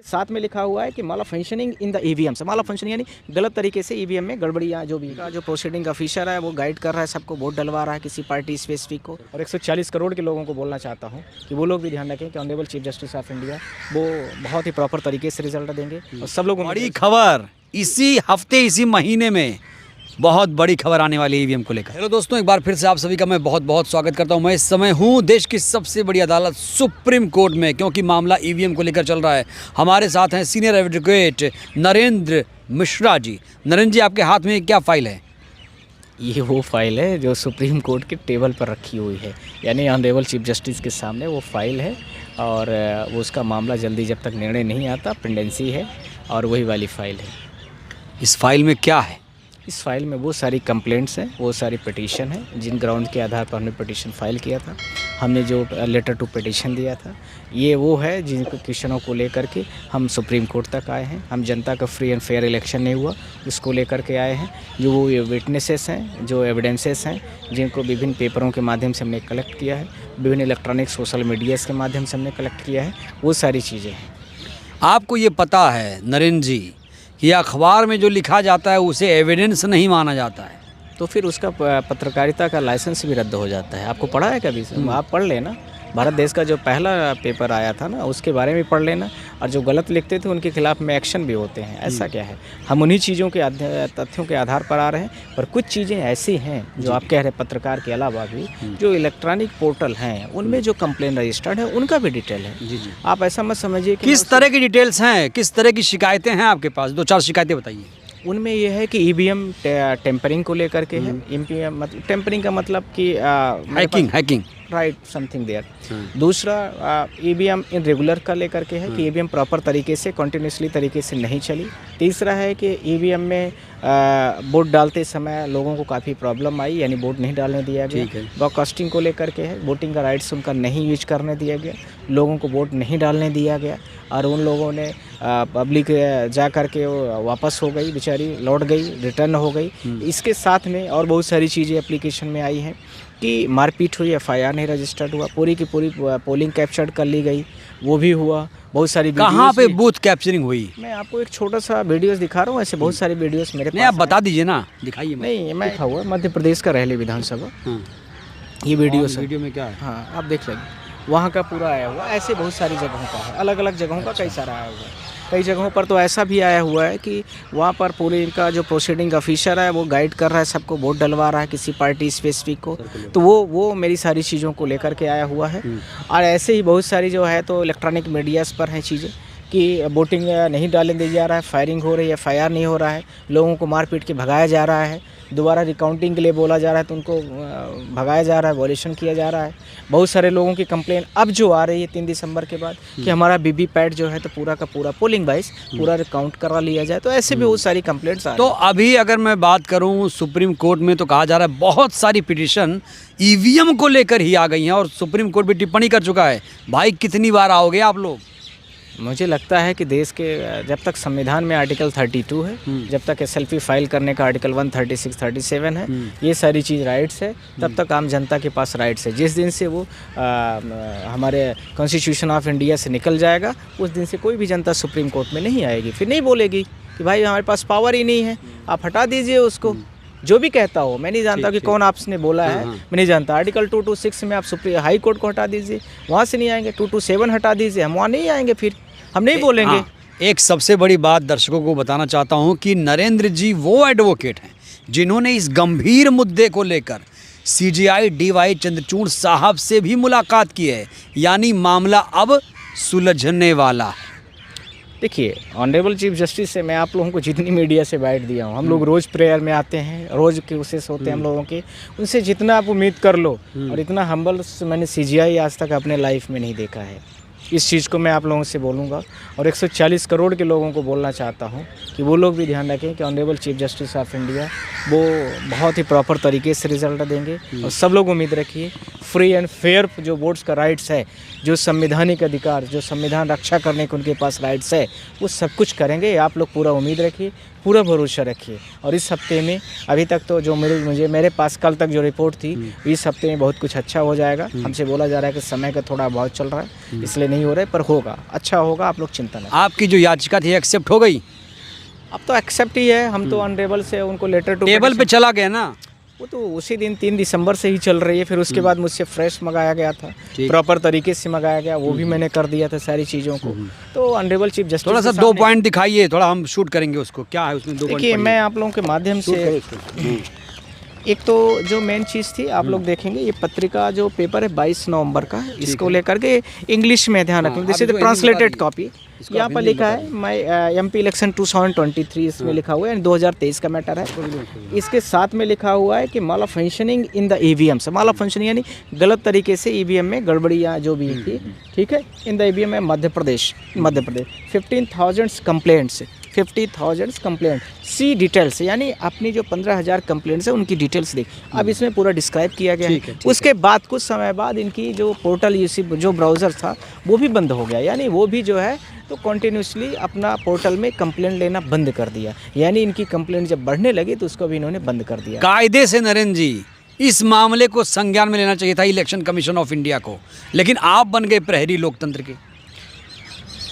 साथ में लिखा हुआ है कि माला फंक्शनिंग इन द ईवीएम से, माला फंक्शनिंग यानी गलत तरीके से ईवीएम में गड़बड़ियाँ जो भी का जो प्रोसीडिंग ऑफिसर है वो गाइड कर रहा है सबको, वोट डलवा रहा है किसी पार्टी स्पेसिफिक को। और 140 करोड़ के लोगों को बोलना चाहता हूँ कि वो लोग भी ध्यान रखें कि honourable chief justice of India वो बहुत ही प्रॉपर तरीके से रिजल्ट देंगे और सब लोग। बड़ी खबर इसी हफ्ते इसी महीने में बहुत बड़ी खबर आने वाली है ईवीएम को लेकर। हेलो दोस्तों, एक बार फिर से आप सभी का मैं बहुत बहुत स्वागत करता हूं। मैं इस समय हूं देश की सबसे बड़ी अदालत सुप्रीम कोर्ट में, क्योंकि मामला ईवीएम को लेकर चल रहा है। हमारे साथ हैं सीनियर एडवोकेट नरेंद्र मिश्रा जी। नरेंद्र जी, आपके हाथ में क्या फाइल है? ये वो फाइल है जो सुप्रीम कोर्ट के टेबल पर रखी हुई है, यानी ऑनरेबल चीफ जस्टिस के सामने वो फाइल है और वो उसका मामला जल्दी जब तक निर्णय नहीं आता पेंडेंसी है और वही वाली फाइल है। इस फाइल में क्या है? इस फाइल में वो सारी कंप्लेंट्स हैं, वो सारी पिटीशन है जिन ग्राउंड के आधार पर हमने पिटीशन फाइल किया था। हमने जो लेटर टू पिटीशन दिया था ये वो है जिन क्वेश्चनों को लेकर के हम सुप्रीम कोर्ट तक आए हैं। हम जनता का फ्री एंड फेयर इलेक्शन नहीं हुआ उसको लेकर के आए हैं। जो वो विटनेसेस हैं, जो एविडेंसेस हैं, जिनको विभिन्न पेपरों के माध्यम से हमने कलेक्ट किया है, विभिन्न इलेक्ट्रॉनिक सोशल मीडियाज़ के माध्यम से हमने कलेक्ट किया है, वो सारी चीज़ें हैं। आपको ये पता है नरेंद्र जी कि अखबार में जो लिखा जाता है उसे एविडेंस नहीं माना जाता है, तो फिर उसका पत्रकारिता का लाइसेंस भी रद्द हो जाता है। आपको पढ़ा है कभी? आप पढ़ लेना, भारत देश का जो पहला पेपर आया था ना उसके बारे में पढ़ लेना, और जो गलत लिखते थे उनके खिलाफ में एक्शन भी होते हैं। ऐसा क्या है, हम उन्हीं चीज़ों के तथ्यों के आधार पर आ रहे हैं। पर कुछ चीज़ें ऐसी हैं जो आप कह रहे हैं पत्रकार के अलावा भी जो इलेक्ट्रॉनिक पोर्टल हैं उनमें जो कंप्लेन रजिस्टर्ड है उनका भी डिटेल है। आप ऐसा मत समझिए कि किस तरह की डिटेल्स हैं, किस तरह की शिकायतें हैं आपके पास? 2-4 शिकायतें बताइए। उनमें यह है कि ईवीएम टेम्परिंग को लेकर के है। ईवीएम मतलब टेम्परिंग का मतलब कि हैकिंग राइट समथिंग देयर। दूसरा ईवीएम इन रेगुलर का लेकर के है कि ईवीएम प्रॉपर तरीके से कंटिन्यूसली तरीके से नहीं चली। तीसरा है कि ईवीएम में वोट डालते समय लोगों को काफ़ी प्रॉब्लम आई, यानी वोट नहीं डालने दिया गया। ब्रॉडकास्टिंग को लेकर के है, वोटिंग का राइट्स उनका नहीं यूज करने दिया गया, लोगों को वोट नहीं डालने दिया गया और उन लोगों ने पब्लिक जा कर के वापस हो गई, बेचारी लौट गई, रिटर्न हो गई। इसके साथ में और बहुत सारी चीज़ें एप्लीकेशन में आई हैं कि मारपीट हुई, एफआईआर नहीं रजिस्टर्ड हुआ, पूरी की पूरी पोलिंग कैप्चर्ड कर ली गई, वो भी हुआ। बहुत सारी कहाँ पे बूथ कैप्चरिंग हुई? मैं आपको एक छोटा सा वीडियोस दिखा रहा हूँ, ऐसे बहुत सारी वीडियोस मेरे नहीं, पास आप बता दीजिए ना, दिखाइए। नहीं, मैं लिखा हुआ मध्य प्रदेश का रहली विधानसभा, ये वीडियो में क्या है? हाँ, आप देख लेंगे, वहाँ का पूरा आया हुआ। ऐसे बहुत सारी जगहों का है, अलग अलग जगहों का कई सारा आया हुआ है। कई जगहों पर तो ऐसा भी आया हुआ है कि वहाँ पर पूरे इनका जो प्रोसीडिंग ऑफिसर है वो गाइड कर रहा है सबको, वोट डलवा रहा है किसी पार्टी स्पेसिफिक को। तो वो मेरी सारी चीज़ों को लेकर के आया हुआ है। और ऐसे ही बहुत सारी जो है तो इलेक्ट्रॉनिक मीडियाज़ पर हैं चीज़ें कि वोटिंग नहीं डालने दिया जा रहा है, फायरिंग हो रही है, एफआईआर नहीं हो रहा है, लोगों को मार पीट के भगाया जा रहा है, दोबारा रिकाउंटिंग के लिए बोला जा रहा है तो उनको भगाया जा रहा है, वॉल्यूशन किया जा रहा है। बहुत सारे लोगों की कंप्लेन अब जो आ रही है 3 दिसंबर के बाद कि हमारा वीवीपैट जो है तो पूरा का पूरा पोलिंग वाइज पूरा काउंट करा लिया जाए। तो ऐसे भी बहुत सारी कंप्लेंट्स आ रही तो अभी अगर मैं बात करूं सुप्रीम कोर्ट में तो कहा जा रहा है बहुत सारी पिटीशन ईवीएम को लेकर ही आ गई हैं और सुप्रीम कोर्ट भी टिप्पणी कर चुका है। भाई कितनी बार आओगे आप लोग? मुझे लगता है कि देश के जब तक संविधान में आर्टिकल 32 है, जब तक एसएलपी फाइल करने का आर्टिकल 136, 37 है, ये सारी चीज़ राइट्स है, तब तक आम जनता के पास राइट्स है। जिस दिन से वो हमारे कॉन्स्टिट्यूशन ऑफ इंडिया से निकल जाएगा उस दिन से कोई भी जनता सुप्रीम कोर्ट में नहीं आएगी, फिर नहीं बोलेगी कि भाई हमारे पास पावर ही नहीं है, आप हटा दीजिए उसको। जो भी कहता हो, मैं नहीं जानता कि कौन आपने बोला है, मैं नहीं जानता। आर्टिकल 226 में आप सुप्रीम हाई कोर्ट को हटा दीजिए, वहाँ से नहीं आएंगे। 227 हटा दीजिए, हम वहाँ नहीं आएंगे, फिर हम नहीं बोलेंगे। एक सबसे बड़ी बात दर्शकों को बताना चाहता हूँ कि नरेंद्र जी वो एडवोकेट हैं जिन्होंने इस गंभीर मुद्दे को लेकर सीजेआई डीवाई चंद्रचूड़ साहब से भी मुलाकात की है, यानी मामला अब सुलझने वाला है। देखिए, ऑनरेबल चीफ जस्टिस से मैं आप लोगों को जितनी मीडिया से बाइट दिया हूँ, हम लोग रोज़ प्रेयर में आते हैं, रोज़ केसेस होते हैं हम लोगों के, उनसे जितना आप उम्मीद कर लो और इतना हम्बल मैंने सीजीआई आज तक अपने लाइफ में नहीं देखा है। इस चीज़ को मैं आप लोगों से बोलूँगा और 140 करोड़ के लोगों को बोलना चाहता हूँ कि वो लोग भी ध्यान रखें कि honourable chief justice of India वो बहुत ही प्रॉपर तरीके से रिजल्ट देंगे और सब लोग उम्मीद रखिए फ्री एंड फेयर जो वोट्स का राइट्स है, जो संवैधानिक अधिकार, जो संविधान रक्षा करने के उनके पास राइट्स है, वो सब कुछ करेंगे। आप लोग पूरा उम्मीद रखिए, पूरा भरोसा रखिए। और इस हफ्ते में अभी तक तो जो मेरे पास कल तक जो रिपोर्ट थी, इस हफ्ते में बहुत कुछ अच्छा हो जाएगा। हमसे बोला जा रहा है कि समय का थोड़ा अभाव चल रहा है, इसलिए नहीं हो रहा है, पर होगा, अच्छा होगा, आप लोग चिंता नहीं। आपकी जो याचिका थी एक्सेप्ट हो गई? अब तो एक्सेप्ट ही है, हम तो ऑनरेबल से उनको लेटर टू टेबल पे चला गया ना? वो तो उसी दिन 3 दिसंबर से ही चल रही है। फिर उसके बाद मुझसे फ्रेश मंगाया गया था, प्रॉपर तरीके से मंगाया गया, वो भी मैंने कर दिया था सारी चीज़ों को। तो ऑनरेबल चीफ जस्टिस थोड़ा सा 2 पॉइंट दिखाइए, थोड़ा हम शूट करेंगे उसको, क्या है उसमें 2 पॉइंट? देखिए, मैं आप लोगों के माध्यम से एक तो जो मेन चीज़ थी, आप लोग देखेंगे ये पत्रिका जो पेपर है 22 नवंबर का, इसको लेकर के इंग्लिश में ध्यान रखें। This is translated copy. यहाँ पर लिखा है मैं एमपी इलेक्शन 2023, इसमें लिखा हुआ है 2023 का मैटर है। इसके साथ में लिखा हुआ है कि malfunctioning in the EVMs, malfunctioning यानी गलत तरीके से ईवीएम में गड़बड़ियाँ जो भी थी, ठीक है, इन द ईवीएम में मध्य प्रदेश 15,000 कंप्लेंट्स, 50,000 कंप्लेंट, सी डिटेल्स, यानी अपनी जो 15,000 कंप्लेंट्स है उनकी डिटेल्स देख। अब इसमें पूरा डिस्क्राइब किया गया है। उसके बाद कुछ समय बाद इनकी जो पोर्टल जो ब्राउज़र था वो भी बंद हो गया, यानी वो भी जो है तो कंटिन्यूसली अपना पोर्टल में कंप्लेंट लेना बंद कर दिया। यानी इनकी कंप्लेंट जब बढ़ने लगी तो उसको भी इन्होंने बंद कर दिया। कायदे से नरेंद्र जी इस मामले को संज्ञान में लेना चाहिए था इलेक्शन कमीशन ऑफ इंडिया को, लेकिन आप बन गए प्रहरी लोकतंत्र के।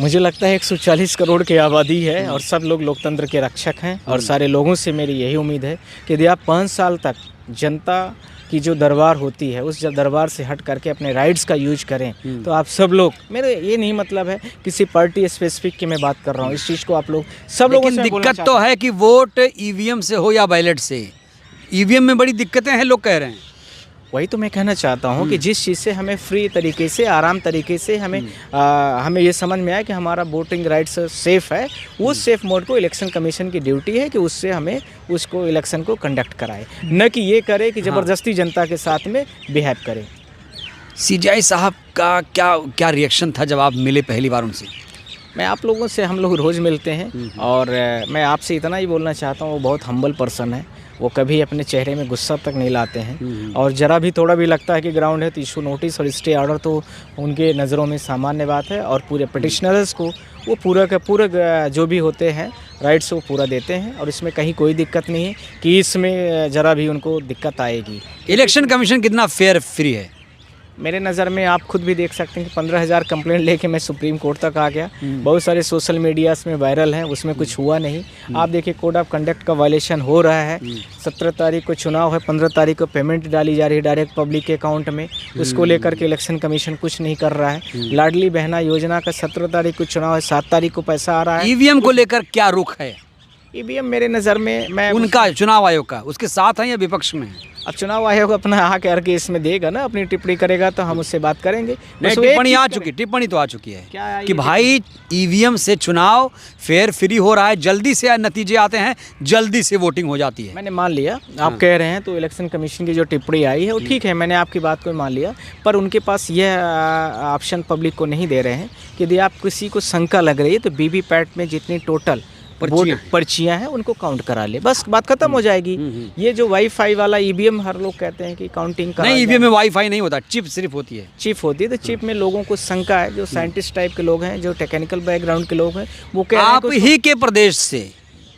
मुझे लगता है 140 करोड़ की आबादी है और सब लोग लोकतंत्र के रक्षक हैं। और सारे लोगों से मेरी यही उम्मीद है कि यदि आप 5 साल तक जनता की जो दरबार होती है उस दरबार से हट करके अपने राइट्स का यूज करें, तो आप सब लोग, मेरे ये नहीं मतलब है किसी पार्टी स्पेसिफिक की मैं बात कर रहा हूँ, इस चीज़ को आप लोग सब लोगों से दिक्कत तो है कि वोट ईवीएम से हो या बैलेट से, ईवीएम में बड़ी दिक्कतें हैं, लोग कह रहे हैं। वही तो मैं कहना चाहता हूँ कि जिस चीज़ से हमें फ्री तरीके से, आराम तरीके से हमें ये समझ में आया कि हमारा वोटिंग राइट्स सेफ़ है, वो सेफ मोड को इलेक्शन कमीशन की ड्यूटी है कि उससे हमें उसको इलेक्शन को कंडक्ट कराए, न कि ये करे कि ज़बरदस्ती जनता के साथ में बिहेव करे। सीजीआई साहब का क्या रिएक्शन था जब आप मिले पहली बार उनसे? मैं आप लोगों से, हम लोग रोज़ मिलते हैं और मैं आपसे इतना ही बोलना चाहता हूँ, वो बहुत हम्बल पर्सन है। वो कभी अपने चेहरे में गुस्सा तक नहीं लाते हैं और ज़रा भी थोड़ा भी लगता है कि ग्राउंड है तो इशू नोटिस और स्टे ऑर्डर तो उनके नज़रों में सामान्य बात है। और पूरे पिटिशनर्स को वो पूरा का पूरा जो भी होते हैं राइट्स वो पूरा देते हैं और इसमें कहीं कोई दिक्कत नहीं है कि इसमें ज़रा भी उनको दिक्कत आएगी। इलेक्शन कमीशन कितना फेयर फ्री है? मेरे नज़र में आप खुद भी देख सकते हैं कि 15,000 कंप्लेंट लेके मैं सुप्रीम कोर्ट तक आ गया। बहुत सारे सोशल मीडियाज़ में वायरल हैं, उसमें कुछ हुआ नहीं। आप देखिए कोड ऑफ कंडक्ट का वायलेशन हो रहा है। 17 तारीख को चुनाव है, 15 तारीख को पेमेंट डाली जा रही है डायरेक्ट पब्लिक के अकाउंट में, उसको लेकर के इलेक्शन कमीशन कुछ नहीं कर रहा है। लाडली बहना योजना का 17 तारीख को चुनाव है, 7 तारीख को पैसा आ रहा है। ईवीएम को लेकर क्या रुख है? ईवीएम मेरे नज़र में, मैं उनका चुनाव आयोग का उसके साथ है या विपक्ष में? अब चुनाव आयोग अपना आकर के इसमें देगा ना, अपनी टिप्पणी करेगा तो हम उससे बात करेंगे। टिप्पणी आ चुकी, टिप्पणी तो आ चुकी है कि भाई ईवीएम से चुनाव फेयर फ्री हो रहा है, जल्दी से नतीजे आते हैं, जल्दी से वोटिंग हो जाती है। मैंने मान लिया आप कह रहे हैं, तो इलेक्शन कमीशन की जो टिप्पणी आई है वो ठीक है, मैंने आपकी बात को मान लिया। पर उनके पास यह ऑप्शन पब्लिक को नहीं दे रहे हैं कि यदि आप किसी को शंका लग रही है तो वीवीपैट में जितनी टोटल पर्चियाँ हैं उनको काउंट करा ले, बस बात खत्म हो जाएगी। ये जो वाईफाई वाला ईवीएम हर लोग कहते हैं कि काउंटिंग का नहीं, ईवीएम में वाईफाई नहीं होता, चिप सिर्फ होती है। चिप होती है, तो चिप में लोगों को शंका है, जो साइंटिस्ट टाइप के लोग हैं, जो टेक्निकल बैकग्राउंड के लोग हैं, वो कह रहे हैं। आप ही के प्रदेश से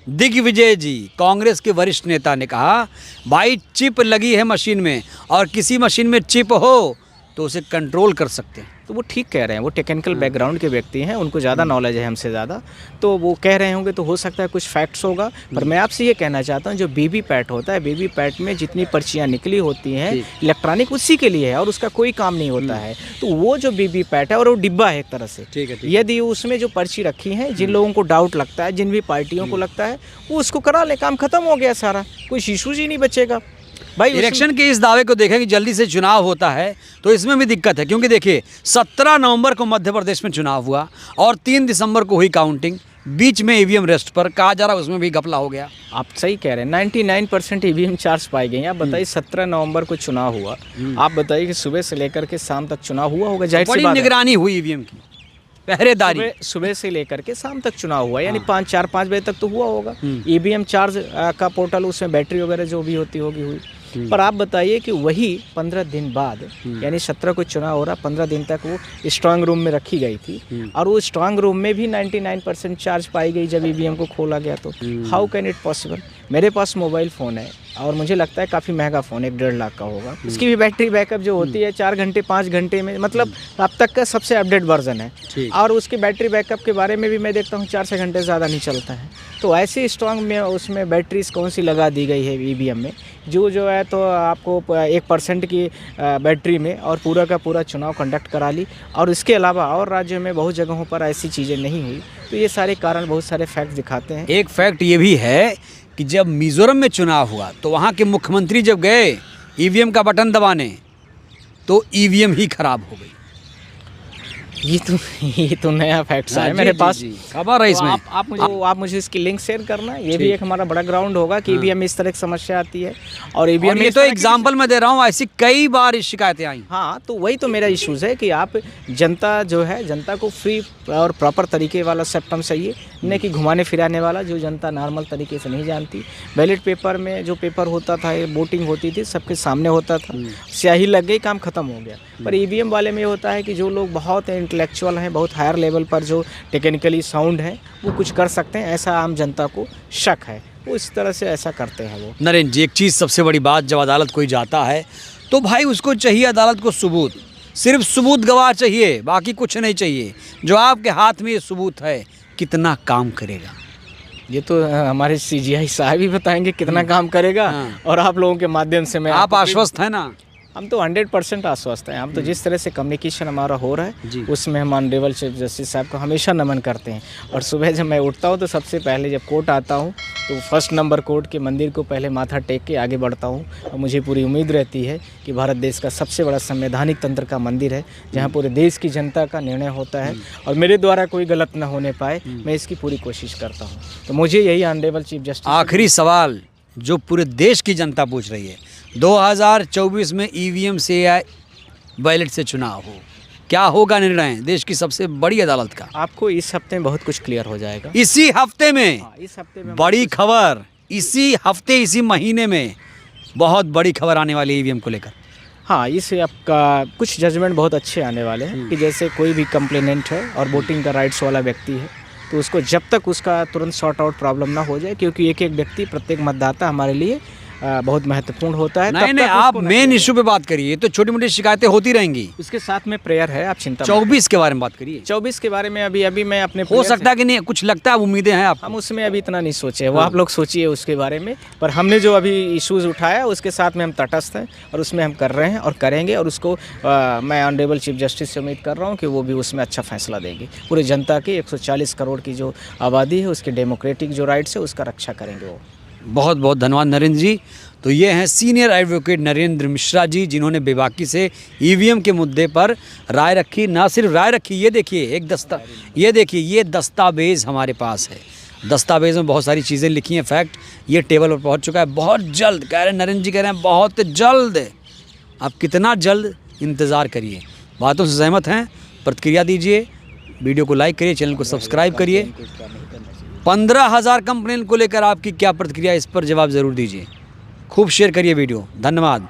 दिग्विजय जी, कांग्रेस के वरिष्ठ नेता, ने कहा भाई चिप लगी है मशीन में और किसी मशीन में चिप हो तो उसे कंट्रोल कर सकते हैं। तो वो ठीक कह रहे हैं, वो टेक्निकल बैकग्राउंड के व्यक्ति हैं, उनको ज़्यादा नॉलेज है हमसे ज़्यादा, तो वो कह रहे होंगे, तो हो सकता है कुछ फैक्ट्स होगा। पर मैं आपसे ये कहना चाहता हूँ, जो वीवीपैट होता है, वीवीपैट में जितनी पर्चियाँ निकली होती हैं इलेक्ट्रॉनिक, उसी के लिए है और उसका कोई काम नहीं होता है। तो वो जो वीवीपैट है और वो डिब्बा है एक तरह से, यदि उसमें जो पर्ची रखी है, जिन लोगों को डाउट लगता है, जिन भी पार्टियों को लगता है, वो उसको करा ले, काम खत्म हो गया सारा, कोई इशू ही नहीं बचेगा। भाई इलेक्शन के इस दावे को देखें कि जल्दी से चुनाव होता है, तो इसमें भी दिक्कत है, क्योंकि देखिए 17 नवंबर को मध्य प्रदेश में चुनाव हुआ और 3 दिसंबर को हुई काउंटिंग, बीच में ईवीएम रेस्ट पर कहा जा रहा है, उसमें भी घपला हो गया। आप सही कह रहे हैं, 99% ईवीएम चार्ज पाई गई। आप बताइए 17 नवंबर को चुनाव हुआ, आप बताइए कि सुबह से लेकर के शाम तक चुनाव हुआ होगा, जाहिर सी बात है। बड़ी निगरानी हुई ईवीएम की, पहरेदारी सुबह से लेकर के शाम तक चुनाव हुआ, यानी 4-5 बजे तक तो हुआ होगा। ईवीएम चार्ज का पोर्टल, उसमें बैटरी वगैरह जो भी होती होगी हुई। पर आप बताइए कि वही 15 दिन बाद यानी 17 को चुनाव हो रहा, 15 दिन तक वो स्ट्रांग रूम में रखी गई थी और वो स्ट्रांग रूम में भी 99% चार्ज पाई गई जब ईवीएम को खोला गया। तो हाउ कैन इट पॉसिबल? मेरे पास मोबाइल फ़ोन है और मुझे लगता है काफ़ी महंगा फ़ोन, 1-1.5 लाख का होगा। उसकी भी बैटरी बैकअप जो होती है 4 घंटे 5 घंटे में, मतलब अब तक का सबसे अपडेट वर्जन है। और उसकी बैटरी बैकअप के बारे में भी मैं देखता हूँ 4 घंटे ज़्यादा नहीं चलता है। तो ऐसी स्ट्रांग में उसमें बैटरीज कौन सी लगा दी गई है ईवीएम में, जो है तो आपको 1% की बैटरी में और पूरा का पूरा चुनाव कंडक्ट करा ली। और इसके अलावा और राज्यों में बहुत जगहों पर ऐसी चीज़ें नहीं हुई। तो ये सारे कारण बहुत सारे फैक्ट दिखाते हैं। एक फैक्ट ये भी है कि जब मिजोरम में चुनाव हुआ तो वहाँ के मुख्यमंत्री जब गए ईवीएम का बटन दबाने तो ईवीएम ही खराब हो गई। ये तो नया फैक्ट्स है मेरे पास। खबर है इसमें। आप मुझे इसकी लिंक शेयर करना, ये भी एक हमारा बड़ा ग्राउंड होगा कि ईवीएम में इस तरह की समस्या आती है। और ईवीएम में ये तो एग्जांपल मैं दे रहा हूँ, ऐसी कई बार शिकायतें आई। हाँ, तो वही तो मेरा इश्यूज़ है कि आप जनता जो है, जनता को फ्री और प्रॉपर तरीके वाला सिस्टम चाहिए, न कि घुमाने फिराने वाला जो जनता नॉर्मल तरीके से नहीं जानती। बैलेट पेपर में जो पेपर होता था, वोटिंग होती थी, सबके सामने होता था, स्याही लग गई, काम खत्म हो गया। पर ईवीएम वाले में ये होता है कि जो लोग बहुत इंटेलेक्चुअल हैं, बहुत हायर लेवल पर जो टेक्निकली साउंड है, वो कुछ कर सकते हैं, ऐसा आम जनता को शक है। वो इस तरह से ऐसा करते हैं वो। नरेंद्र जी, एक चीज़ सबसे बड़ी बात, जब अदालत कोई जाता है तो भाई उसको चाहिए अदालत को सबूत, सिर्फ सबूत गवाह चाहिए, बाकी कुछ नहीं चाहिए। जो आपके हाथ में ये सबूत है, कितना काम करेगा? ये तो हमारे सीजीआई साहब ही बताएंगे कितना काम करेगा। और आप लोगों के माध्यम से मैं, आप आश्वस्त हैं ना? हम तो 100% आश्वस्त हैं। हम तो जिस तरह से कम्युनिकेशन हमारा हो रहा है उसमें हम ऑनरेबल चीफ जस्टिस साहब को हमेशा नमन करते हैं। और सुबह जब मैं उठता हूँ तो सबसे पहले जब कोर्ट आता हूँ तो फर्स्ट नंबर कोर्ट के मंदिर को पहले माथा टेक के आगे बढ़ता हूँ। और मुझे पूरी उम्मीद रहती है कि भारत देश का सबसे बड़ा संवैधानिक तंत्र का मंदिर है, जहाँ पूरे देश की जनता का निर्णय होता है और मेरे द्वारा कोई गलत ना होने पाए, मैं इसकी पूरी कोशिश करता हूँ। तो मुझे यही ऑनरेबल चीफ जस्टिस। आखिरी सवाल जो पूरे देश की जनता पूछ रही है, 2024 में ईवीएम से या बैलेट से चुनाव हो, क्या होगा निर्णय देश की सबसे बड़ी अदालत का? आपको इस हफ्ते में बहुत कुछ क्लियर हो जाएगा। इसी हफ्ते में? इस हफ्ते में बड़ी खबर, इसी हफ्ते, इसी महीने में बहुत बड़ी खबर आने वाली है ईवीएम को लेकर। हाँ, इससे आपका कुछ जजमेंट बहुत अच्छे आने वाले हैं कि जैसे कोई भी कंप्लेनेंट है और वोटिंग का राइट्स वाला व्यक्ति है, तो उसको जब तक उसका तुरंत सॉर्ट आउट प्रॉब्लम ना हो जाए, क्योंकि एक एक व्यक्ति, प्रत्येक मतदाता हमारे लिए बहुत महत्वपूर्ण होता है। नहीं, आप मेन इशू पे बात करिए, तो छोटी मोटी शिकायतें होती रहेंगी। उसके साथ में प्रेयर है, आप चिंता 24 के बारे में बात करिए। 24 के बारे में अभी मैं अपने हो सकता है कि नहीं, कुछ लगता है, उम्मीदें हैं आप? हम उसमें अभी इतना नहीं सोचे, वो आप लोग सोचिए उसके बारे में। पर हमने जो अभी इश्यूज़ उठाया उसके साथ में हम तटस्थ हैं और उसमें हम कर रहे हैं और करेंगे। और उसको मैं ऑनरेबल चीफ जस्टिस से उम्मीद कर रहा हूँ कि वो भी उसमें अच्छा फैसला देंगे। पूरे जनता की 140 करोड़ की जो आबादी है, उसके डेमोक्रेटिक जो राइट्स है, उसका रक्षा करेंगे वो। बहुत बहुत धन्यवाद नरेंद्र जी। तो ये हैं सीनियर एडवोकेट नरेंद्र मिश्रा जी, जिन्होंने बेबाकी से ईवीएम के मुद्दे पर राय रखी। ना सिर्फ राय रखी, ये देखिए ये देखिए, ये दस्तावेज़ हमारे पास है। दस्तावेज़ में बहुत सारी चीज़ें लिखी हैं, फैक्ट ये टेबल पर पहुंच चुका है। बहुत जल्द कह रहे हैं, नरेंद्र जी कह रहे हैं बहुत जल्द। आप कितना जल्द, इंतज़ार करिए। बातों से सहमत हैं? प्रतिक्रिया दीजिए, वीडियो को लाइक करिए, चैनल को सब्सक्राइब करिए। 15,000 कंप्लेंट को लेकर आपकी क्या प्रतिक्रिया, इस पर जवाब ज़रूर दीजिए। खूब शेयर करिए वीडियो। धन्यवाद।